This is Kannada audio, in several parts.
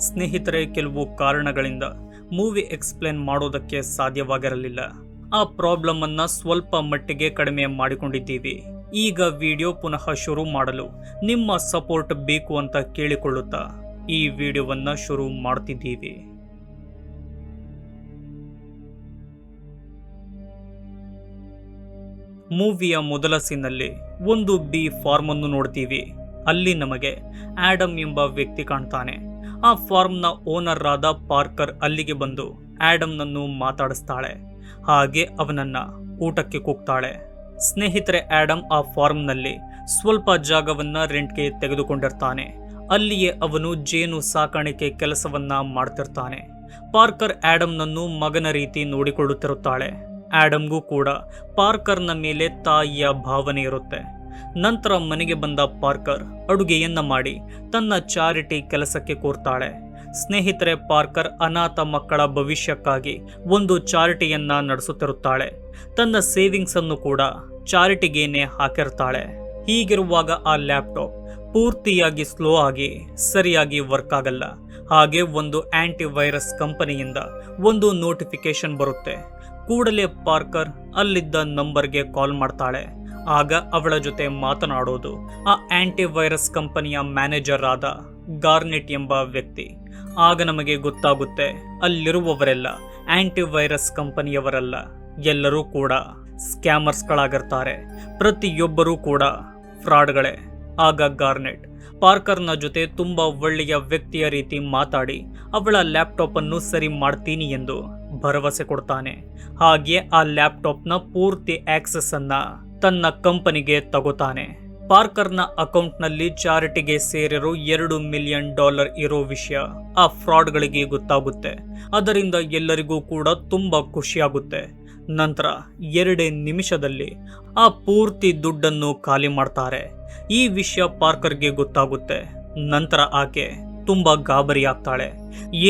ಸ್ನೇಹಿತರೆ, ಕೆಲವು ಕಾರಣಗಳಿಂದ ಮೂವಿ ಎಕ್ಸ್ಪ್ಲೇನ್ ಮಾಡೋದಕ್ಕೆ ಸಾಧ್ಯವಾಗಿರಲಿಲ್ಲ. ಆ ಪ್ರಾಬ್ಲಮ್ ಅನ್ನ ಸ್ವಲ್ಪ ಮಟ್ಟಿಗೆ ಕಡಿಮೆ ಮಾಡಿಕೊಂಡಿದ್ದೀವಿ. ಈಗ ವಿಡಿಯೋ ಪುನಃ ಶುರು ಮಾಡಲು ನಿಮ್ಮ ಸಪೋರ್ಟ್ ಬೇಕು ಅಂತ ಕೇಳಿಕೊಳ್ಳುತ್ತಾ ಈ ವಿಡಿಯೋವನ್ನ ಶುರು ಮಾಡ್ತಿದ್ದೀವಿ. ಮೂವಿಯ ಮೊದಲ ಸೀನಲ್ಲಿ ಒಂದು ಬಿ ಫಾರ್ಮ್ ಅನ್ನು ನೋಡ್ತೀವಿ. ಅಲ್ಲಿ ನಮಗೆ ಆಡಮ್ ಎಂಬ ವ್ಯಕ್ತಿ ಕಾಣ್ತಾನೆ. ಆ ಫಾರ್ಮ್ನ ಓನರ್ ಆದ ಪಾರ್ಕರ್ ಅಲ್ಲಿಗೆ ಬಂದು ಆಡಮ್ನನ್ನು ಮಾತಾಡಿಸ್ತಾಳೆ. ಹಾಗೆ ಅವನನ್ನ ಊಟಕ್ಕೆ ಕೂಗ್ತಾಳೆ. ಸ್ನೇಹಿತರೆ, ಆಡಮ್ ಆ ಫಾರ್ಮ್ನಲ್ಲಿ ಸ್ವಲ್ಪ ಜಾಗವನ್ನ ರೆಂಟ್ಗೆ ತೆಗೆದುಕೊಂಡಿರ್ತಾನೆ. ಅಲ್ಲಿಯೇ ಅವನು ಜೇನು ಸಾಕಾಣಿಕೆ ಕೆಲಸವನ್ನ ಮಾಡ್ತಿರ್ತಾನೆ. ಪಾರ್ಕರ್ ಆಡಮ್ನನ್ನು ಮಗನ ರೀತಿ ನೋಡಿಕೊಳ್ಳುತ್ತಿರುತ್ತಾಳೆ. ಆಡಮ್ಗೂ ಕೂಡ ಪಾರ್ಕರ್ನ ಮೇಲೆ ತಾಯಿಯ ಭಾವನೆ ಇರುತ್ತೆ. ನಂತರ ಮನೆಗೆ ಬಂದ ಪಾರ್ಕರ್ ಅಡುಗೆಯನ್ನ ಮಾಡಿ ತನ್ನ ಚಾರಿಟಿ ಕೆಲಸಕ್ಕೆ ಕೋರ್ತಾಳೆ. ಸ್ನೇಹಿತರೆ, ಪಾರ್ಕರ್ ಅನಾಥ ಮಕ್ಕಳ ಭವಿಷ್ಯಕ್ಕಾಗಿ ಒಂದು ಚಾರಿಟಿಯನ್ನ ನಡೆಸುತ್ತಿರುತ್ತಾಳೆ. ತನ್ನ ಸೇವಿಂಗ್ಸ್ ಅನ್ನು ಕೂಡ ಚಾರಿಟಿಗೇನೆ ಹಾಕಿರ್ತಾಳೆ. ಹೀಗಿರುವಾಗ ಆ ಲ್ಯಾಪ್ಟಾಪ್ ಪೂರ್ತಿಯಾಗಿ ಸ್ಲೋ ಆಗಿ ಸರಿಯಾಗಿ ವರ್ಕ್ ಆಗಲ್ಲ. ಹಾಗೆ ಒಂದು ಆಂಟಿ ವೈರಸ್ ಕಂಪನಿಯಿಂದ ಒಂದು ನೋಟಿಫಿಕೇಶನ್ ಬರುತ್ತೆ. ಕೂಡಲೇ ಪಾರ್ಕರ್ ಅಲ್ಲಿದ್ದ ನಂಬರ್ಗೆ ಕಾಲ್ ಮಾಡ್ತಾಳೆ. ಆಗ ಅವಳ ಜೊತೆ ಮಾತನಾಡೋದು ಆ ಆಂಟಿ ವೈರಸ್ ಕಂಪನಿಯ ಮ್ಯಾನೇಜರ್ ಆದ ಗಾರ್ನೆಟ್ ಎಂಬ ವ್ಯಕ್ತಿ. ಆಗ ನಮಗೆ ಗೊತ್ತಾಗುತ್ತೆ ಅಲ್ಲಿರುವವರೆಲ್ಲ ಆಂಟಿ ವೈರಸ್ ಕಂಪನಿಯವರಲ್ಲ, ಎಲ್ಲರೂ ಕೂಡ ಸ್ಕ್ಯಾಮರ್ಸ್ಗಳಾಗಿರ್ತಾರೆ. ಪ್ರತಿಯೊಬ್ಬರೂ ಕೂಡ ಫ್ರಾಡ್ಗಳೇ. ಆಗ ಗಾರ್ನೆಟ್ ಪಾರ್ಕರ್ನ ಜೊತೆ ತುಂಬಾ ಒಳ್ಳೆಯ ವ್ಯಕ್ತಿಯ ರೀತಿ ಮಾತಾಡಿ ಅವಳ ಲ್ಯಾಪ್ಟಾಪ್ ಅನ್ನು ಸರಿ ಮಾಡ್ತೀನಿ ಎಂದು ಭರವಸೆ ಕೊಡ್ತಾನೆ. ಹಾಗೆ ಆ ಲ್ಯಾಪ್ಟಾಪ್ನ ಪೂರ್ತಿ ಆಕ್ಸೆಸ್ ಅನ್ನ ತನ್ನ ಕಂಪನಿಗೆ ತಗೋತಾನೆ. ಪಾರ್ಕರ್ನ ಅಕೌಂಟ್ನಲ್ಲಿ ಚಾರಿಟಿಗೆ ಸೇರಿರೋ $2 ಮಿಲಿಯನ್ ಇರೋ ವಿಷಯ ಆ ಫ್ರಾಡ್ಗಳಿಗೆ ಗೊತ್ತಾಗುತ್ತೆ. ಅದರಿಂದ ಎಲ್ಲರಿಗೂ ಕೂಡ ತುಂಬಾ ಖುಷಿಯಾಗುತ್ತೆ. ನಂತರ 2 ನಿಮಿಷದಲ್ಲಿ ಆ ಪೂರ್ತಿ ದುಡ್ಡನ್ನು ಖಾಲಿ ಮಾಡ್ತಾರೆ. ಈ ವಿಷಯ ಪಾರ್ಕರ್ಗೆ ಗೊತ್ತಾಗುತ್ತೆ. ನಂತರ ಆಕೆ ತುಂಬಾ ಗಾಬರಿ ಆಗ್ತಾಳೆ.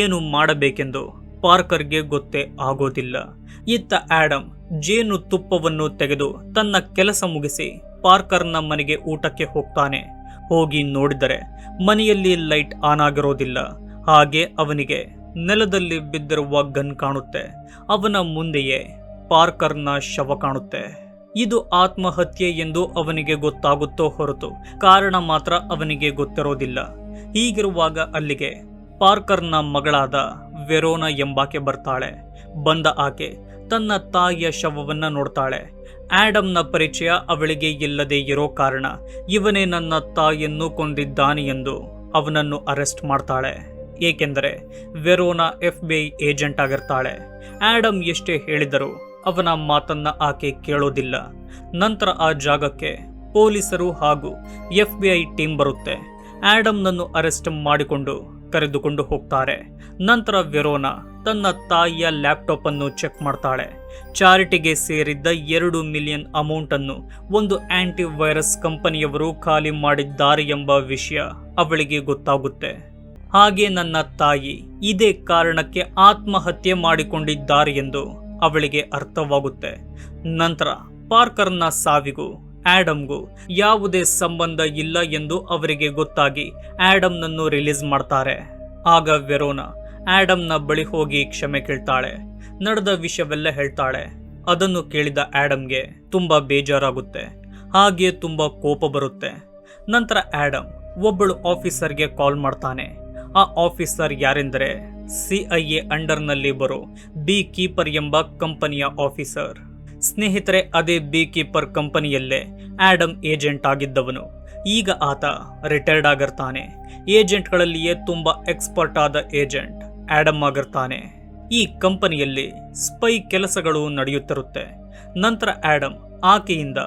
ಏನು ಮಾಡಬೇಕೆಂದು ಪಾರ್ಕರ್ಗೆ ಗೊತ್ತೇ ಆಗೋದಿಲ್ಲ. ಇತ್ತ ಆಡಮ್ ಜೇನು ತುಪ್ಪವನ್ನು ತೆಗೆದು ತನ್ನ ಕೆಲಸ ಮುಗಿಸಿ ಪಾರ್ಕರ್ನ ಮನೆಗೆ ಊಟಕ್ಕೆ ಹೋಗ್ತಾನೆ. ಹೋಗಿ ನೋಡಿದರೆ ಮನೆಯಲ್ಲಿ ಲೈಟ್ ಆನ್ ಆಗಿರೋದಿಲ್ಲ. ಹಾಗೆ ಅವನಿಗೆ ನೆಲದಲ್ಲಿ ಬಿದ್ದಿರುವ ಗನ್ ಕಾಣುತ್ತೆ. ಅವನ ಮುಂದೆಯೇ ಪಾರ್ಕರ್ನ ಶವ ಕಾಣುತ್ತೆ. ಇದು ಆತ್ಮಹತ್ಯೆ ಎಂದು ಅವನಿಗೆ ಗೊತ್ತಾಗುತ್ತೋ ಹೊರತು ಕಾರಣ ಮಾತ್ರ ಅವನಿಗೆ ಗೊತ್ತಿರೋದಿಲ್ಲ. ಹೀಗಿರುವಾಗ ಅಲ್ಲಿಗೆ ಪಾರ್ಕರ್ನ ಮಗಳಾದ ವೆರೋನಾ ಎಂಬಾಕೆ ಬರ್ತಾಳೆ. ಬಂದ ಆಕೆ ತನ್ನ ತಾಯಿಯ ಶವವನ್ನ ನೋಡ್ತಾಳೆ. ಆಡಮ್ನ ಪರಿಚಯ ಅವಳಿಗೆ ಇಲ್ಲದೆ ಇರೋ ಕಾರಣ ಇವನೇ ನನ್ನ ತಾಯಿಯನ್ನು ಕೊಂದಿದ್ದಾನೆ ಎಂದು ಅವನನ್ನು ಅರೆಸ್ಟ್ ಮಾಡ್ತಾಳೆ. ಏಕೆಂದರೆ ವೆರೋನಾ FBI ಏಜೆಂಟ್ ಆಗಿರ್ತಾಳೆ. ಆಡಮ್ ಎಷ್ಟೇ ಹೇಳಿದರೂ ಅವನ ಮಾತನ್ನ ಆಕೆ ಕೇಳೋದಿಲ್ಲ. ನಂತರ ಆ ಜಾಗಕ್ಕೆ ಪೊಲೀಸರು ಹಾಗೂ FBI ಟೀಮ್ ಬರುತ್ತೆ. ಆಡಮ್ನನ್ನು ಅರೆಸ್ಟ್ ಮಾಡಿಕೊಂಡು ಕರೆದುಕೊಂಡು ಹೋಗ್ತಾರೆ. ನಂತರ ವೆರೋನಾ ತನ್ನ ತಾಯಿಯ ಲ್ಯಾಪ್ಟಾಪ್ ಅನ್ನು ಚೆಕ್ ಮಾಡ್ತಾಳೆ. ಚಾರಿಟಿಗೆ ಸೇರಿದ್ದ $2 ಮಿಲಿಯನ್ ಅಮೌಂಟ್ ಅನ್ನು ಒಂದು ಆಂಟಿ ವೈರಸ್ ಕಂಪನಿಯವರು ಖಾಲಿ ಮಾಡಿದ್ದಾರೆ ಎಂಬ ವಿಷಯ ಅವಳಿಗೆ ಗೊತ್ತಾಗುತ್ತೆ. ಹಾಗೆ ನನ್ನ ತಾಯಿ ಇದೇ ಕಾರಣಕ್ಕೆ ಆತ್ಮಹತ್ಯೆ ಮಾಡಿಕೊಂಡಿದ್ದಾರೆ ಎಂದು ಅವಳಿಗೆ ಅರ್ಥವಾಗುತ್ತೆ. ನಂತರ ಪಾರ್ಕರ್ನ ಸಾವಿಗೂ ಆಡಮ್ಗೂ ಯಾವುದೇ ಸಂಬಂಧ ಇಲ್ಲ ಎಂದು ಅವರಿಗೆ ಗೊತ್ತಾಗಿ ಆಡಮ್ನನ್ನು ರಿಲೀಸ್ ಮಾಡ್ತಾರೆ. ಆಗ ವೆರೋನಾ ಆಡಮ್ನ ಬಳಿ ಹೋಗಿ ಕ್ಷಮೆ ಕೇಳ್ತಾಳೆ. ನಡೆದ ವಿಷಯವೆಲ್ಲ ಹೇಳ್ತಾಳೆ. ಅದನ್ನು ಕೇಳಿದ ಆಡಮ್ಗೆ ತುಂಬಾ ಬೇಜಾರಾಗುತ್ತೆ. ಹಾಗೆ ತುಂಬಾ ಕೋಪ ಬರುತ್ತೆ. ನಂತರ ಆಡಮ್ ಒಬ್ಬಳು ಆಫೀಸರ್ಗೆ ಕಾಲ್ ಮಾಡ್ತಾನೆ. ಆ ಆಫೀಸರ್ ಯಾರೆಂದರೆ CIA ಅಂಡರ್ನಲ್ಲಿ ಬರೋ ಬಿ ಕೀಪರ್ ಎಂಬ ಕಂಪನಿಯ ಆಫೀಸರ್. ಸ್ನೇಹಿತರೆ, ಅದೇ ಬಿ ಕೀಪರ್ ಕಂಪನಿಯಲ್ಲೇ ಆಡಮ್ ಏಜೆಂಟ್ ಆಗಿದ್ದವನು. ಈಗ ಆತ ರಿಟೈರ್ಡ್ ಆಗಿರ್ತಾನೆ. ಏಜೆಂಟ್ಗಳಲ್ಲಿಯೇ ತುಂಬಾ ಎಕ್ಸ್ಪರ್ಟ್ ಆದ ಏಜೆಂಟ್ ಆಡಮ್ ಆಗಿರ್ತಾನೆ. ಈ ಕಂಪನಿಯಲ್ಲಿ ಸ್ಪೈ ಕೆಲಸಗಳು ನಡೆಯುತ್ತಿರುತ್ತೆ. ನಂತರ ಆಡಮ್ ಆಕೆಯಿಂದ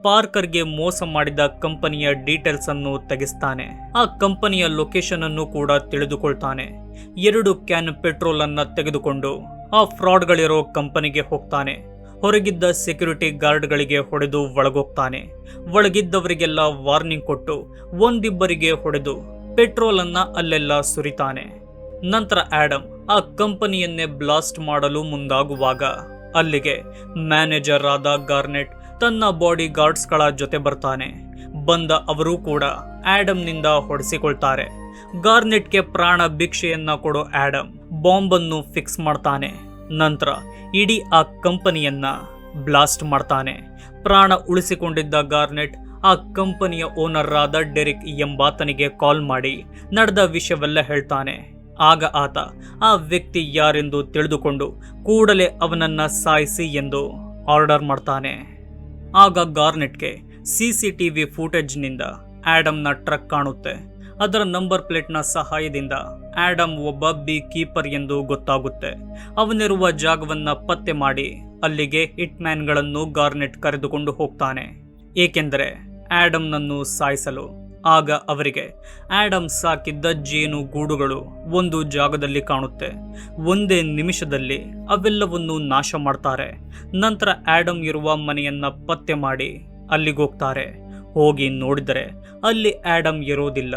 ಪಾರ್ಕರ್ಗೆ ಮೋಸ ಮಾಡಿದ ಕಂಪನಿಯ ಡೀಟೇಲ್ಸ್ ಅನ್ನು ತೆಗೆಸ್ತಾನೆ. ಆ ಕಂಪನಿಯ ಲೊಕೇಶನ್ ಅನ್ನು ಕೂಡ ತಿಳಿದುಕೊಳ್ತಾನೆ. 2 ಕ್ಯಾನ್ ಪೆಟ್ರೋಲ್ ಅನ್ನ ತೆಗೆದುಕೊಂಡು ಆ ಫ್ರಾಡ್ಗಳಿರೋ ಕಂಪನಿಗೆ ಹೋಗ್ತಾನೆ. ಹೊರಗಿದ್ದ ಸೆಕ್ಯೂರಿಟಿ ಗಾರ್ಡ್ಗಳಿಗೆ ಹೊಡೆದು ಒಳಗೋಗ್ತಾನೆ. ಒಳಗಿದ್ದವರಿಗೆಲ್ಲ ವಾರ್ನಿಂಗ್ ಕೊಟ್ಟು ಒಂದಿಬ್ಬರಿಗೆ ಹೊಡೆದು ಪೆಟ್ರೋಲ್ ಅನ್ನ ಅಲ್ಲೆಲ್ಲ ಸುರಿತಾನೆ. ನಂತರ ಆಡಮ್ ಆ ಕಂಪನಿಯನ್ನೇ ಬ್ಲಾಸ್ಟ್ ಮಾಡಲು ಮುಂದಾಗುವಾಗ ಅಲ್ಲಿಗೆ ಮ್ಯಾನೇಜರ್ ಆದ ಗಾರ್ನೆಟ್ ತನ್ನ ಬಾಡಿ ಗಾರ್ಡ್ಸ್ಗಳ ಜೊತೆ ಬರ್ತಾನೆ. ಬಂದ ಅವರು ಕೂಡ ಆಡಮ್ನಿಂದ ಹೊಡೆಸಿಕೊಳ್ತಾರೆ. ಗಾರ್ನೆಟ್ಗೆ ಪ್ರಾಣ ಭಿಕ್ಷೆಯನ್ನ ಕೊಡೋ ಆಡಮ್ ಬಾಂಬನ್ನು ಫಿಕ್ಸ್ ಮಾಡ್ತಾನೆ. ನಂತರ ಇಡೀ ಆ ಕಂಪನಿಯನ್ನ ಬ್ಲಾಸ್ಟ್ ಮಾಡ್ತಾನೆ. ಪ್ರಾಣ ಉಳಿಸಿಕೊಂಡಿದ್ದ ಗಾರ್ನೆಟ್ ಆ ಕಂಪನಿಯ ಓನರ್ ಆದ ಡೆರಿಕ್ ಎಂಬಾತನಿಗೆ ಕಾಲ್ ಮಾಡಿ ನಡೆದ ವಿಷಯವೆಲ್ಲ ಹೇಳ್ತಾನೆ. ಆಗ ಆತ ಆ ವ್ಯಕ್ತಿ ಯಾರೆಂದು ತಿಳಿದುಕೊಂಡು ಕೂಡಲೇ ಅವನನ್ನ ಸಾಯಿಸಿ ಎಂದು ಆರ್ಡರ್ ಮಾಡ್ತಾನೆ. ಆಗ ಗಾರ್ನೆಟ್ಗೆ CCTV ಫೂಟೇಜ್ನಿಂದ ಆಡಮ್ನ ಟ್ರಕ್ ಕಾಣುತ್ತೆ. ಅದರ ನಂಬರ್ ಪ್ಲೇಟ್ನ ಸಹಾಯದಿಂದ ಆಡಮ್ ಒಬ್ಬ ಬಿ ಕೀಪರ್ ಎಂದು ಗೊತ್ತಾಗುತ್ತೆ. ಅವನಿರುವ ಜಾಗವನ್ನ ಪತ್ತೆ ಮಾಡಿ ಅಲ್ಲಿಗೆ ಹಿಟ್ಮ್ಯಾನ್ಗಳನ್ನು ಗಾರ್ನೆಟ್ ಕರೆದುಕೊಂಡು ಹೋಗ್ತಾನೆ, ಏಕೆಂದರೆ ಆಡಮ್ನನ್ನು ಸಾಯಿಸಲು. ಆಗ ಅವರಿಗೆ ಆಡಮ್ ಸಾಕಿದ್ದ ಜೇನು ಗೂಡುಗಳು ಒಂದು ಜಾಗದಲ್ಲಿ ಕಾಣುತ್ತೆ. ಒಂದೇ ನಿಮಿಷದಲ್ಲಿ ಅವೆಲ್ಲವನ್ನು ನಾಶ ಮಾಡ್ತಾರೆ. ನಂತರ ಆಡಮ್ ಇರುವ ಮನೆಯನ್ನ ಪತ್ತೆ ಮಾಡಿ ಅಲ್ಲಿಗೋಗ್ತಾರೆ. ಹೋಗಿ ನೋಡಿದರೆ ಅಲ್ಲಿ ಆಡಮ್ ಇರೋದಿಲ್ಲ.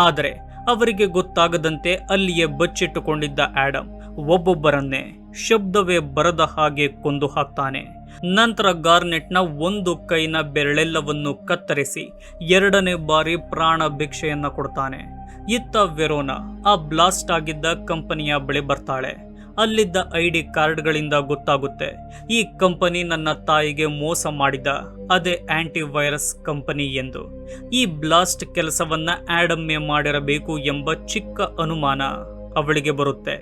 ಆದರೆ ಅವರಿಗೆ ಗೊತ್ತಾಗದಂತೆ ಅಲ್ಲಿಯೇ ಬಚ್ಚಿಟ್ಟುಕೊಂಡಿದ್ದ ಆಡಮ್ ಒಬ್ಬೊಬ್ಬರನ್ನೇ ಶಬ್ದವೇ ಬರದ ಹಾಗೆ ಕೊಂದು ಹಾಕ್ತಾನೆ. ನಂತರ ಗಾರ್ನೆಟ್ನ ಒಂದು ಕೈನ ಬೆರಳೆಲ್ಲವನ್ನು ಕತ್ತರಿಸಿ 2ನೇ ಬಾರಿ ಪ್ರಾಣ ಭಿಕ್ಷೆಯನ್ನ ಕೊಡ್ತಾನೆ. ಇತ್ತ ವೆರೋನಾ ಆ ಬ್ಲಾಸ್ಟ್ ಆಗಿದ್ದ ಕಂಪನಿಯ ಬಳಿ ಬರ್ತಾಳೆ. ಅಲ್ಲಿದ್ದ ID ಕಾರ್ಡ್ಗಳಿಂದ ಗೊತ್ತಾಗುತ್ತೆ, ಈ ಕಂಪನಿ ನನ್ನ ತಾಯಿಗೆ ಮೋಸ ಮಾಡಿದ ಅದೇ ಆಂಟಿವೈರಸ್ ಕಂಪನಿ ಎಂದು. ಈ ಬ್ಲಾಸ್ಟ್ ಕೆಲಸವನ್ನ ಆಡಮ್ಮೆ ಮಾಡಿರಬೇಕು ಎಂಬ ಚಿಕ್ಕ ಅನುಮಾನ ಅವಳಿಗೆ ಬರುತ್ತೆ.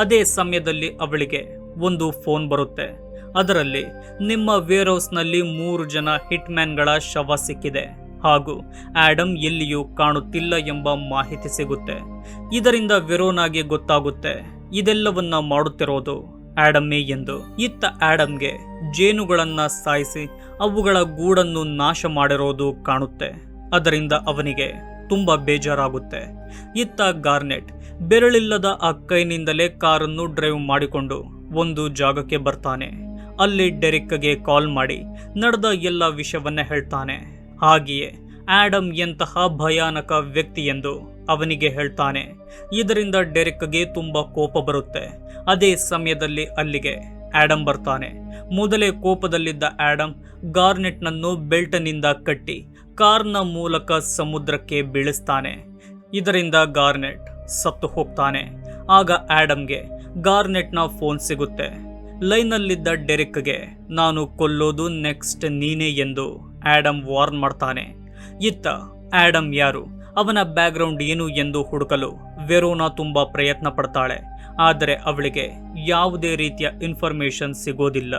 ಅದೇ ಸಮಯದಲ್ಲಿ ಅವಳಿಗೆ ಒಂದು ಫೋನ್ ಬರುತ್ತೆ. ಅದರಲ್ಲಿ ನಿಮ್ಮ ವೇರ್ಹೌಸ್ನಲ್ಲಿ 3 ಜನ ಹಿಟ್ಮ್ಯಾನ್ಗಳ ಶವ ಸಿಕ್ಕಿದೆ ಹಾಗೂ ಆಡಮ್ ಎಲ್ಲಿಯೂ ಕಾಣುತ್ತಿಲ್ಲ ಎಂಬ ಮಾಹಿತಿ ಸಿಗುತ್ತೆ. ಇದರಿಂದ ವೆರೋನಾಗೆ ಗೊತ್ತಾಗುತ್ತೆ ಇದೆಲ್ಲವನ್ನ ಮಾಡುತ್ತಿರೋದು ಆಡಮ್ಮೇ ಎಂದು. ಇತ್ತ ಆಡಮ್ಗೆ ಜೇನುಗಳನ್ನ ಸಾಯಿಸಿ ಅವುಗಳ ಗೂಡನ್ನು ನಾಶ ಮಾಡಿರೋದು ಕಾಣುತ್ತೆ. ಅದರಿಂದ ಅವನಿಗೆ ತುಂಬಾ ಬೇಜಾರಾಗುತ್ತೆ. ಇತ್ತ ಗಾರ್ನೆಟ್ ಬೆರಳಿಲ್ಲದ ಆ ಕೈನಿಂದಲೇ ಕಾರನ್ನು ಡ್ರೈವ್ ಮಾಡಿಕೊಂಡು ಒಂದು ಜಾಗಕ್ಕೆ ಬರ್ತಾನೆ. ಅಲ್ಲಿ ಡೆರಿಕ್ಗೆ ಕಾಲ್ ಮಾಡಿ ನಡೆದ ಎಲ್ಲ ವಿಷಯವನ್ನ ಹೇಳ್ತಾನೆ. ಹಾಗೆಯೇ ಆಡಮ್ ಎಂತಹ ಭಯಾನಕ ವ್ಯಕ್ತಿ ಎಂದು ಅವನಿಗೆ ಹೇಳ್ತಾನೆ. ಇದರಿಂದ ಡೆರಿಕ್ಗೆ ತುಂಬಾ ಕೋಪ ಬರುತ್ತೆ. ಅದೇ ಸಮಯದಲ್ಲಿ ಅಲ್ಲಿಗೆ ಆಡಮ್ ಬರ್ತಾನೆ. ಮೊದಲೇ ಕೋಪದಲ್ಲಿದ್ದ ಆಡಮ್ ಗಾರ್ನೆಟ್ನನ್ನು ಬೆಲ್ಟ್ನಿಂದ ಕಟ್ಟಿ ಕಾರ್ನ ಮೂಲಕ ಸಮುದ್ರಕ್ಕೆ ಬೀಳಿಸ್ತಾನೆ. ಇದರಿಂದ ಗಾರ್ನೆಟ್ ಸತ್ತು ಹೋಗ್ತಾನೆ. ಆಗ ಆಡಮ್ಗೆ ಗಾರ್ನೆಟ್ನ ಫೋನ್ ಸಿಗುತ್ತೆ. ಲೈನಲ್ಲಿದ್ದ ಡೆರಿಕ್ಗೆ ನಾನು ಕೊಲ್ಲೋದು ನೆಕ್ಸ್ಟ್ ನೀನೇ ಎಂದು ಆಡಮ್ ವಾರ್ನ್ ಮಾಡ್ತಾನೆ. ಇತ್ತ ಆಡಮ್ ಯಾರು, ಅವನ ಬ್ಯಾಕ್ಗ್ರೌಂಡ್ ಏನು ಎಂದು ಹುಡುಕಲು ವೆರೋನಾ ತುಂಬಾ ಪ್ರಯತ್ನ ಪಡ್ತಾಳೆ. ಆದರೆ ಅವಳಿಗೆ ಯಾವುದೇ ರೀತಿಯ ಇನ್ಫಾರ್ಮೇಶನ್ ಸಿಗೋದಿಲ್ಲ.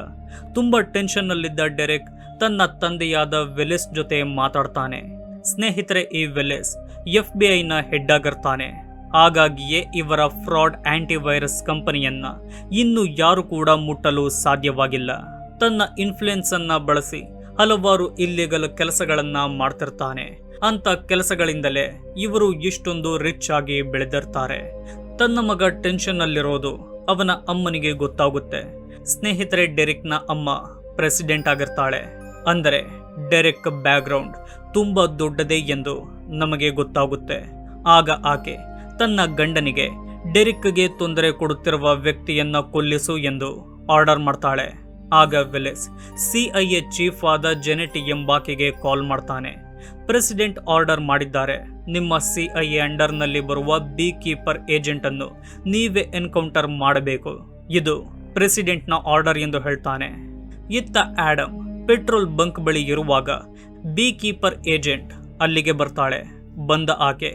ತುಂಬಾ ಟೆನ್ಷನ್ನಲ್ಲಿದ್ದ ಡೆರೆಕ್ ತನ್ನ ತಂದೆಯಾದ ವೆಲೆಸ್ ಜೊತೆ ಮಾತಾಡ್ತಾನೆ. ಸ್ನೇಹಿತರೆ, ಈ ವೆಲೆಸ್ FBI ನ ಹೆಡ್ ಆಗಿರ್ತಾನೆ. ಹಾಗಾಗಿಯೇ ಇವರ ಫ್ರಾಡ್ ಆಂಟಿವೈರಸ್ ಕಂಪನಿಯನ್ನ ಇನ್ನು ಯಾರು ಕೂಡ ಮುಟ್ಟಲು ಸಾಧ್ಯವಾಗಿಲ್ಲ. ತನ್ನ ಇನ್ಫ್ಲುಯೆನ್ಸ್ ಅನ್ನ ಬಳಸಿ ಹಲವಾರು ಇಲ್ಲಿಗಲ್ ಕೆಲಸಗಳನ್ನ ಮಾಡ್ತಿರ್ತಾನೆ. ಅಂತ ಕೆಲಸಗಳಿಂದಲೇ ಇವರು ಇಷ್ಟೊಂದು ರಿಚ್ ಆಗಿ ಬೆಳೆದಿರ್ತಾರೆ. ತನ್ನ ಮಗ ಟೆನ್ಷನ್ ಅಲ್ಲಿರೋದು ಅವನ ಅಮ್ಮನಿಗೆ ಗೊತ್ತಾಗುತ್ತೆ. ಸ್ನೇಹಿತರೆ, ಡೆರಿಕ್ನ ಅಮ್ಮ ಪ್ರೆಸಿಡೆಂಟ್ ಆಗಿರ್ತಾಳೆ. ಅಂದರೆ ಡೆರಿಕ್ ಬ್ಯಾಕ್ಗ್ರೌಂಡ್ ತುಂಬಾ ದೊಡ್ಡದೇ ಎಂದು ನಮಗೆ ಗೊತ್ತಾಗುತ್ತೆ. ಆಗ ಆಕೆ ತನ್ನ ಗಂಡನಿಗೆ ಡೆರಿಕ್ಗೆ ತೊಂದರೆ ಕೊಡುತ್ತಿರುವ ವ್ಯಕ್ತಿಯನ್ನ ಕೊಲ್ಲಿಸು ಎಂದು ಆರ್ಡರ್ ಮಾಡ್ತಾಳೆ. ಆಗ ವೆಲೆಸ್ CIA ಚೀಫ್ ಆದ ಜೆನೆಟ್ ಎಂಬಾಕೆಗೆ ಕಾಲ್ ಮಾಡ್ತಾನೆ. ಪ್ರೆಸಿಡೆಂಟ್ ಆರ್ಡರ್ ಮಾಡಿದ್ದಾರೆ, ನಿಮ್ಮ CIA ಅಂಡರ್ನಲ್ಲಿ ಬರುವ ಬಿ ಕೀಪರ್ ಏಜೆಂಟ್ ಅನ್ನು ನೀವೇ ಎನ್ಕೌಂಟರ್ ಮಾಡಬೇಕು. ಇದು ಪ್ರೆಸಿಡೆಂಟ್ನ ಆರ್ಡರ್ ಎಂದು ಹೇಳ್ತಾನೆ. ಇತ್ತ ಆಡಮ್ ಪೆಟ್ರೋಲ್ ಬಂಕ್ ಬಳಿ ಇರುವಾಗ ಬಿ ಕೀಪರ್ ಏಜೆಂಟ್ ಅಲ್ಲಿಗೆ ಬರ್ತಾಳೆ. ಬಂದ ಆಕೆ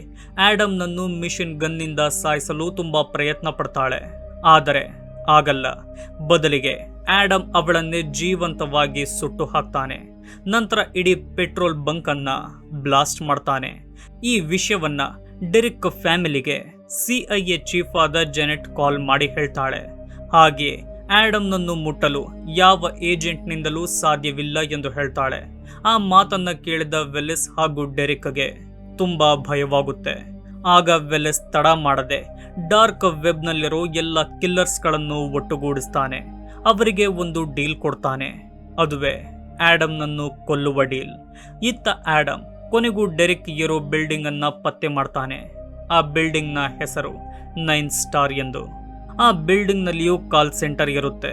ಆಡಮ್ನನ್ನು ಮಿಷಿನ್ ಗನ್ನಿಂದ ಸಾಯಿಸಲು ತುಂಬಾ ಪ್ರಯತ್ನ ಪಡ್ತಾಳೆ. ಆದರೆ ಆಗಲ್ಲ. ಬದಲಿಗೆ ಆಡಮ್ ಅವಳನ್ನೇ ಜೀವಂತವಾಗಿ ಸುಟ್ಟು ಹಾಕ್ತಾನೆ. ನಂತರ ಇಡೀ ಪೆಟ್ರೋಲ್ ಬಂಕ್ ಅನ್ನ ಬ್ಲಾಸ್ಟ್ ಮಾಡ್ತಾನೆ. ಈ ವಿಷಯವನ್ನ ಡೆರಿಕ್ ಫ್ಯಾಮಿಲಿಗೆ CIA ಚೀಫ್ ಆದ ಜೆನೆಟ್ ಕಾಲ್ ಮಾಡಿ ಹೇಳ್ತಾಳೆ. ಹಾಗೆಯೇ ಆಡಮ್ನನ್ನು ಮುಟ್ಟಲು ಯಾವ ಏಜೆಂಟ್ನಿಂದಲೂ ಸಾಧ್ಯವಿಲ್ಲ ಎಂದು ಹೇಳ್ತಾಳೆ. ಆ ಮಾತನ್ನ ಕೇಳಿದ ವೆಲೆಸ್ ಹಾಗೂ ಡೆರಿಕ್ಗೆ ತುಂಬಾ ಭಯವಾಗುತ್ತೆ. ಆಗ ವೆಲೆಸ್ ತಡ ಮಾಡದೆ ಡಾರ್ಕ್ ವೆಬ್ನಲ್ಲಿರೋ ಎಲ್ಲ ಕಿಲ್ಲರ್ಸ್ಗಳನ್ನು ಒಟ್ಟುಗೂಡಿಸ್ತಾನೆ. ಅವರಿಗೆ ಒಂದು ಡೀಲ್ ಕೊಡ್ತಾನೆ. ಅದುವೇ ಆಡಮ್ನನ್ನು ಕೊಲ್ಲುವ ಡೀಲ್. ಇತ್ತ ಆಡಮ್ ಕೊನೆಗೂ ಡೆರಿಕ್ ಇರೋ ಬಿಲ್ಡಿಂಗ್ ಅನ್ನ ಪತ್ತೆ ಮಾಡ್ತಾನೆ. ಆ ಬಿಲ್ಡಿಂಗ್ನ ಹೆಸರು 9 ಸ್ಟಾರ್ ಎಂದು. ಆ ಬಿಲ್ಡಿಂಗ್ ನಲ್ಲಿಯೂ ಕಾಲ್ ಸೆಂಟರ್ ಇರುತ್ತೆ.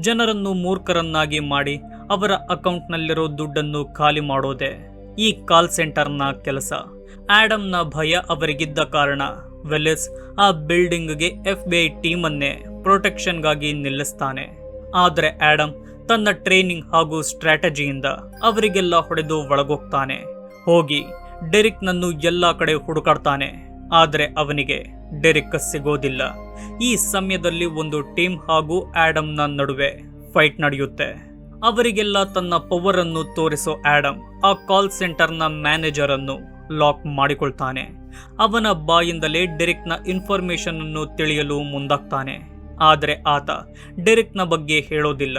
ಜನರನ್ನು ಮೂರ್ಖರನ್ನಾಗಿ ಮಾಡಿ ಅವರ ಅಕೌಂಟ್ನಲ್ಲಿರೋ ದುಡ್ಡನ್ನು ಖಾಲಿ ಮಾಡೋದೆ ಈ ಕಾಲ್ ಸೆಂಟರ್ನ ಕೆಲಸ. ಆಡಮ್ನ ಭಯ ಅವರಿಗಿದ್ದ ಕಾರಣ ವೆಲ್ಲಿಸ್ ಆ ಬಿಲ್ಡಿಂಗ್ಗೆ FBI ಟೀಮ್ ಅನ್ನೇ ಪ್ರೊಟೆಕ್ಷನ್ಗಾಗಿ ನಿಲ್ಲಿಸ್ತಾನೆ. ಆದರೆ ಆಡಮ್ ತನ್ನ ಟ್ರೈನಿಂಗ್ ಹಾಗೂ ಸ್ಟ್ರಾಟಜಿಯಿಂದ ಅವರಿಗೆಲ್ಲ ಹೊಡೆದು ಒಳಗೋಗ್ತಾನೆ. ಹೋಗಿ ಡೆರಿಕ್ ನನ್ನು ಎಲ್ಲಾ ಕಡೆ ಹುಡುಕಾಡ್ತಾನೆ. ಆದರೆ ಅವನಿಗೆ ಡೆರಿಕ್ ಸಿಗೋದಿಲ್ಲ. ಈ ಸಮಯದಲ್ಲಿ ಒಂದು ಟೀಮ್ ಹಾಗೂ ಆಡಮ್ನ ನಡುವೆ ಫೈಟ್ ನಡೆಯುತ್ತೆ. ಅವರಿಗೆಲ್ಲ ತನ್ನ ಪವರ್ ಅನ್ನು ತೋರಿಸೋ ಆಡಮ್ ಆ ಕಾಲ್ ಸೆಂಟರ್ನ ಮ್ಯಾನೇಜರ್ ಅನ್ನು ಲಾಕ್ ಮಾಡಿಕೊಳ್ತಾನೆ. ಅವನ ಬಾಯಿಂದಲೇ ಡೆರಿಕ್ನ ಇನ್ಫಾರ್ಮೇಶನ್ ಅನ್ನು ತಿಳಿಯಲು ಮುಂದಾಗ್ತಾನೆ. ಆದರೆ ಆತ ಡೆರಿಕ್ನ ಬಗ್ಗೆ ಹೇಳೋದಿಲ್ಲ,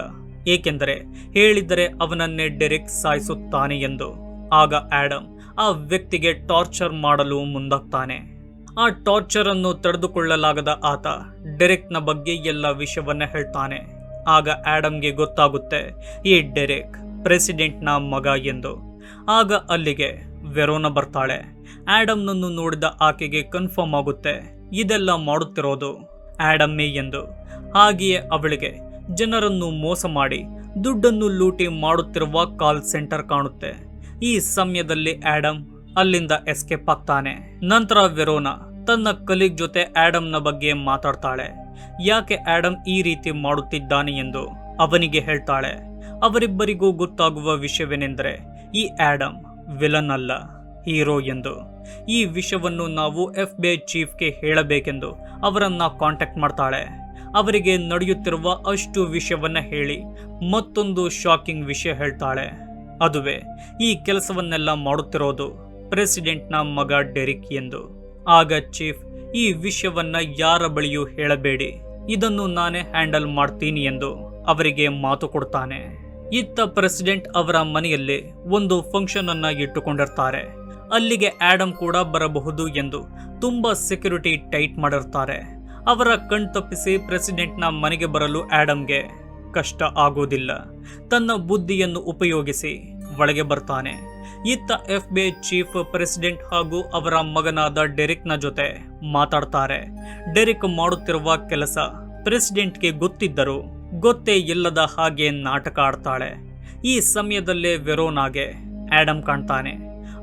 ಏಕೆಂದರೆ ಹೇಳಿದರೆ ಅವನನ್ನೇ ಡೆರಿಕ್ ಸಾಯಿಸುತ್ತಾನೆ ಎಂದು. ಆಗ ಆಡಮ್ ಆ ವ್ಯಕ್ತಿಗೆ ಟಾರ್ಚರ್ ಮಾಡಲು ಮುಂದಾಗ್ತಾನೆ. ಆ ಟಾರ್ಚರ್ ಅನ್ನು ತಡೆದುಕೊಳ್ಳಲಾಗದ ಆತ ಡೆರಿಕ್ನ ಬಗ್ಗೆ ಎಲ್ಲ ವಿಷಯವನ್ನ ಹೇಳ್ತಾನೆ. ಆಗ ಆಡಮ್ಗೆ ಗೊತ್ತಾಗುತ್ತೆ ಈ ಡೆರಿಕ್ ಪ್ರೆಸಿಡೆಂಟ್ನ ಮಗ ಎಂದು. ಆಗ ಅಲ್ಲಿಗೆ ವೆರೋನಾ ಬರ್ತಾಳೆ. ಆಡಮ್ನನ್ನು ನೋಡಿದ ಆಕೆಗೆ ಕನ್ಫರ್ಮ್ ಆಗುತ್ತೆ ಇದೆಲ್ಲ ಮಾಡುತ್ತಿರೋದು ಆಡಮ್ಮೇ ಎಂದು. ಹಾಗೆಯೇ ಅವಳಿಗೆ ಜನರನ್ನು ಮೋಸ ಮಾಡಿ ದುಡ್ಡನ್ನು ಲೂಟಿ ಮಾಡುತ್ತಿರುವ ಕಾಲ್ ಸೆಂಟರ್ ಕಾಣುತ್ತೆ. ಈ ಸಮಯದಲ್ಲಿ ಆಡಮ್ ಅಲ್ಲಿಂದ ಎಸ್ಕೇಪ್ ಆಗ್ತಾನೆ. ನಂತರ ವೆರೋನಾ ತನ್ನ ಕಲೀಗ್ ಜೊತೆ ಆಡಮ್ನ ಬಗ್ಗೆ ಮಾತಾಡ್ತಾಳೆ. ಯಾಕೆ ಆಡಮ್ ಈ ರೀತಿ ಮಾಡುತ್ತಿದ್ದಾನೆ ಎಂದು ಅವನಿಗೆ ಹೇಳ್ತಾಳೆ. ಅವರಿಬ್ಬರಿಗೂ ಗೊತ್ತಾಗುವ ವಿಷಯವೇನೆಂದರೆ ಈ ಆಡಮ್ ವಿಲನ್ ಅಲ್ಲ, ಹೀರೋ ಎಂದು. ಈ ವಿಷಯವನ್ನು ನಾವು FBI ಚೀಫ್ಗೆ ಹೇಳಬೇಕೆಂದು ಅವರನ್ನ ಕಾಂಟ್ಯಾಕ್ಟ್ ಮಾಡ್ತಾಳೆ. ಅವರಿಗೆ ನಡೆಯುತ್ತಿರುವ ಅಷ್ಟು ವಿಷಯವನ್ನ ಹೇಳಿ ಮತ್ತೊಂದು ಶಾಕಿಂಗ್ ವಿಷಯ ಹೇಳ್ತಾಳೆ. ಅದುವೇ ಈ ಕೆಲಸವನ್ನೆಲ್ಲ ಮಾಡುತ್ತಿರೋದು ಪ್ರೆಸಿಡೆಂಟ್ನ ಮಗ ಡೆರಿಕ್ ಎಂದು. ಆಗ ಚೀಫ್ ಈ ವಿಷಯವನ್ನ ಯಾರ ಬಳಿಯೂ ಹೇಳಬೇಡಿ, ಇದನ್ನು ನಾನೇ ಹ್ಯಾಂಡಲ್ ಮಾಡ್ತೀನಿ ಎಂದು ಅವರಿಗೆ ಮಾತು ಕೊಡ್ತಾನೆ. ಇತ್ತ ಪ್ರೆಸಿಡೆಂಟ್ ಅವರ ಮನೆಯಲ್ಲಿ ಒಂದು ಫಂಕ್ಷನ್ ಅನ್ನ ಇಟ್ಟುಕೊಂಡಿರ್ತಾರೆ. ಅಲ್ಲಿಗೆ ಆಡಮ್ ಕೂಡ ಬರಬಹುದು ಎಂದು ತುಂಬಾ ಸೆಕ್ಯೂರಿಟಿ ಟೈಟ್ ಮಾಡಿರ್ತಾರೆ. ಅವರ ಕಣ್ ತಪ್ಪಿಸಿ ಪ್ರೆಸಿಡೆಂಟ್ನ ಮನೆಗೆ ಬರಲು ಆಡಮ್ಗೆ ಕಷ್ಟ ಆಗೋದಿಲ್ಲ. ತನ್ನ ಬುದ್ಧಿಯನ್ನು ಉಪಯೋಗಿಸಿ ಒಳಗೆ ಬರ್ತಾನೆ. ಇತ್ತ FBI ಚೀಫ್ ಪ್ರೆಸಿಡೆಂಟ್ ಹಾಗೂ ಅವರ ಮಗನಾದ ಡೆರಿಕ್ನ ಜೊತೆ ಮಾತಾಡ್ತಾರೆ. ಡೆರಿಕ್ ಮಾಡುತ್ತಿರುವ ಕೆಲಸ ಪ್ರೆಸಿಡೆಂಟ್ಗೆ ಗೊತ್ತಿದ್ದರೂ ಗೊತ್ತೇ ಇಲ್ಲದ ಹಾಗೆ ನಾಟಕ ಆಡ್ತಾಳೆ. ಈ ಸಮಯದಲ್ಲೇ ವೆರೋನಾಗೆ ಆಡಮ್ ಕಾಣ್ತಾನೆ.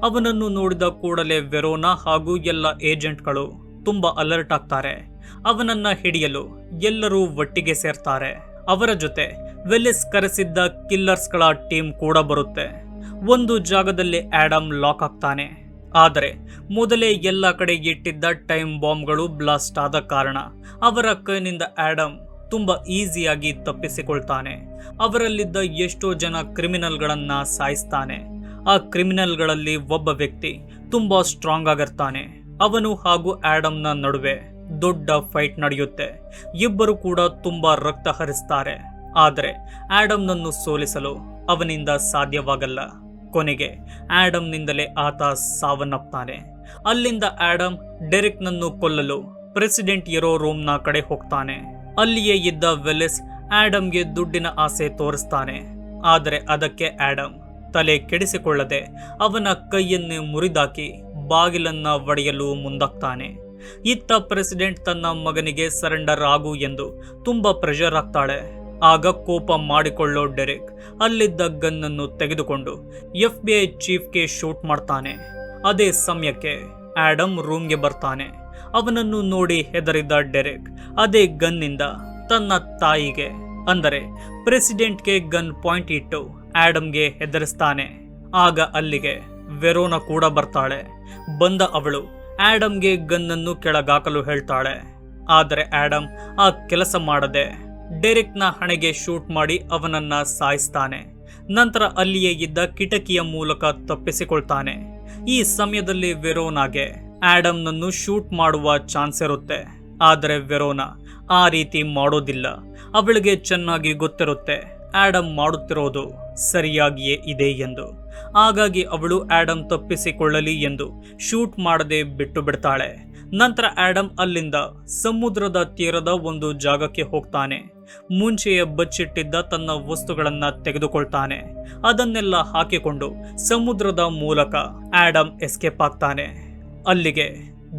ಅವನನ್ನು ನೋಡಿದ ಕೂಡಲೇ ವೆರೋನಾ ಹಾಗೂ ಎಲ್ಲ ಏಜೆಂಟ್ಗಳು ತುಂಬಾ ಅಲರ್ಟ್ ಆಗ್ತಾರೆ. ಅವನನ್ನ ಹಿಡಿಯಲು ಎಲ್ಲರೂ ಒಟ್ಟಿಗೆ ಸೇರ್ತಾರೆ. ಅವರ ಜೊತೆ ವೆಲ್ಲಿಸ್ ಕರೆಸಿದ್ದ ಕಿಲ್ಲರ್ಸ್ಗಳ ಟೀಮ್ ಕೂಡ ಬರುತ್ತೆ. ಒಂದು ಜಾಗದಲ್ಲಿ ಆಡಮ್ ಲಾಕ್ ಆಗ್ತಾನೆ. ಆದರೆ ಮೊದಲೇ ಎಲ್ಲ ಕಡೆ ಇಟ್ಟಿದ್ದ ಟೈಮ್ ಬಾಂಬ್ಗಳು ಬ್ಲಾಸ್ಟ್ ಆದ ಕಾರಣ ಅವರ ಕೈನಿಂದ ಆಡಮ್ ತುಂಬಾ ಈಸಿಯಾಗಿ ತಪ್ಪಿಸಿಕೊಳ್ತಾನೆ. ಅವರಲ್ಲಿದ್ದ ಎಷ್ಟೋ ಜನ ಕ್ರಿಮಿನಲ್ಗಳನ್ನ ಸಾಯಿಸ್ತಾನೆ. ಆ ಕ್ರಿಮಿನಲ್ಗಳಲ್ಲಿ ಒಬ್ಬ ವ್ಯಕ್ತಿ ತುಂಬಾ ಸ್ಟ್ರಾಂಗ್ ಆಗಿರ್ತಾನೆ. ಅವನು ಹಾಗೂ ಆಡಮ್ನ ನಡುವೆ ದೊಡ್ಡ ಫೈಟ್ ನಡೆಯುತ್ತೆ. ಇಬ್ಬರು ಕೂಡ ತುಂಬಾ ರಕ್ತ ಹರಿಸ್ತಾರೆ. ಆದರೆ ಆಡಮ್ನನ್ನು ಸೋಲಿಸಲು ಅವನಿಂದ ಸಾಧ್ಯವಾಗಲ್ಲ. ಕೊನೆಗೆ ಆಡಮ್ನಿಂದಲೇ ಆತ ಸಾವನ್ನಪ್ತಾನೆ. ಅಲ್ಲಿಂದ ಆಡಮ್ ಡೆರಿಕ್ನನ್ನು ಕೊಲ್ಲಲು ಪ್ರೆಸಿಡೆಂಟ್ ಇರೋ ರೂಮ್ನ ಕಡೆ ಹೋಗ್ತಾನೆ. ಅಲ್ಲಿಯೇ ಇದ್ದ ವೆಲ್ಲಿಸ್ ಆಡಮ್ಗೆ ದುಡ್ಡಿನ ಆಸೆ ತೋರಿಸ್ತಾನೆ. ಆದರೆ ಅದಕ್ಕೆ ಆಡಮ್ ತಲೆ ಕೆಡಿಸಿಕೊಳ್ಳದೆ ಅವನ ಕೈಯನ್ನೇ ಮುರಿದಾಕಿ ಬಾಗಿಲನ್ನ ಒಡೆಯಲು ಮುಂದಾಗ್ತಾನೆ. ಇತ್ತ ಪ್ರೆಸಿಡೆಂಟ್ ತನ್ನ ಮಗನಿಗೆ ಸರೆಂಡರ್ ಆಗು ಎಂದು ತುಂಬಾ ಪ್ರೆಷರ್ ಆಗ್ತಾಳೆ. ಆಗ ಕೋಪ ಮಾಡಿಕೊಳ್ಳೋ ಡೆರಿಕ್ ಅಲ್ಲಿದ್ದ ಗನ್ನನ್ನು ತೆಗೆದುಕೊಂಡು FBI ಚೀಫ್ಗೆ ಶೂಟ್ ಮಾಡ್ತಾನೆ. ಅದೇ ಸಮಯಕ್ಕೆ ಆಡಮ್ ರೂಮ್ಗೆ ಬರ್ತಾನೆ. ಅವನನ್ನು ನೋಡಿ ಹೆದರಿದ ಡೆರಿಕ್ ಅದೇ ಗನ್ನಿಂದ ತನ್ನ ತಾಯಿಗೆ ಅಂದರೆ ಪ್ರೆಸಿಡೆಂಟ್ಗೆ ಗನ್ ಪಾಯಿಂಟ್ ಇಟ್ಟು ಆಡಮ್ಗೆ ಹೆದರಿಸ್ತಾನೆ. ಆಗ ಅಲ್ಲಿಗೆ ವೆರೋನಾ ಕೂಡ ಬರ್ತಾಳೆ. ಬಂದ ಅವಳು ಆಡಮ್ಗೆ ಗನ್ನನ್ನು ಕೆಳಗಾಕಲು ಹೇಳ್ತಾಳೆ. ಆದರೆ ಆಡಮ್ ಆ ಕೆಲಸ ಮಾಡದೆ ಡೆರಿಕ್ನ ಹಣೆಗೆ ಶೂಟ್ ಮಾಡಿ ಅವನನ್ನ ಸಾಯಿಸ್ತಾನೆ. ನಂತರ ಅಲ್ಲಿಯೇ ಇದ್ದ ಕಿಟಕಿಯ ಮೂಲಕ ತಪ್ಪಿಸಿಕೊಳ್ತಾನೆ. ಈ ಸಮಯದಲ್ಲಿ ವೆರೋನಾಗೆ ಆಡಮ್ನನ್ನು ಶೂಟ್ ಮಾಡುವ ಚಾನ್ಸ್ ಇರುತ್ತೆ. ಆದರೆ ವೆರೋನಾ ಆ ರೀತಿ ಮಾಡೋದಿಲ್ಲ. ಅವಳಿಗೆ ಚೆನ್ನಾಗಿ ಗೊತ್ತಿರುತ್ತೆ ಆಡಮ್ ಮಾಡುತ್ತಿರೋದು ಸರಿಯಾಗಿಯೇ ಇದೆ ಎಂದು. ಹಾಗಾಗಿ ಅವಳು ಆಡಮ್ ತಪ್ಪಿಸಿಕೊಳ್ಳಲಿ ಎಂದು ಶೂಟ್ ಮಾಡದೆ ಬಿಟ್ಟು ಬಿಡ್ತಾಳೆ. ನಂತರ ಆಡಮ್ ಅಲ್ಲಿಂದ ಸಮುದ್ರದ ತೀರದ ಒಂದು ಜಾಗಕ್ಕೆ ಹೋಗ್ತಾನೆ. ಮುಂಚೆಯೇ ಬಚ್ಚಿಟ್ಟಿದ್ದ ತನ್ನ ವಸ್ತುಗಳನ್ನ ತೆಗೆದುಕೊಳ್ತಾನೆ. ಅದನ್ನೆಲ್ಲ ಹಾಕಿಕೊಂಡು ಸಮುದ್ರದ ಮೂಲಕ ಆಡಮ್ ಎಸ್ಕೇಪ್ ಆಗ್ತಾನೆ. ಅಲ್ಲಿಗೆ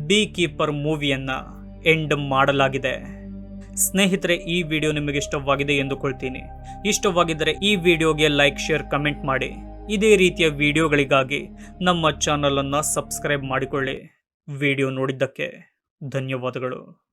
ಬೀ ಕೀಪರ್ ಮೂವಿಯನ್ನ ಎಂಡ್ ಮಾಡಲಾಗಿದೆ. ಸ್ನೇಹಿತರೆ, ಈ ವಿಡಿಯೋ ನಿಮಗೆ ಇಷ್ಟವಾಗಿದೆ ಎಂದುಕೊಳ್ತೀನಿ. ಇಷ್ಟವಾಗಿದ್ದರೆ ಈ ವಿಡಿಯೋಗೆ ಲೈಕ್, ಶೇರ್, ಕಮೆಂಟ್ ಮಾಡಿ. ಇದೇ ರೀತಿಯ ವಿಡಿಯೋಗಳಿಗಾಗಿ ನಮ್ಮ ಚಾನಲನ್ನು ಸಬ್ಸ್ಕ್ರೈಬ್ ಮಾಡಿಕೊಳ್ಳಿ. ವಿಡಿಯೋ ನೋಡಿದ್ದಕ್ಕೆ ಧನ್ಯವಾದಗಳು.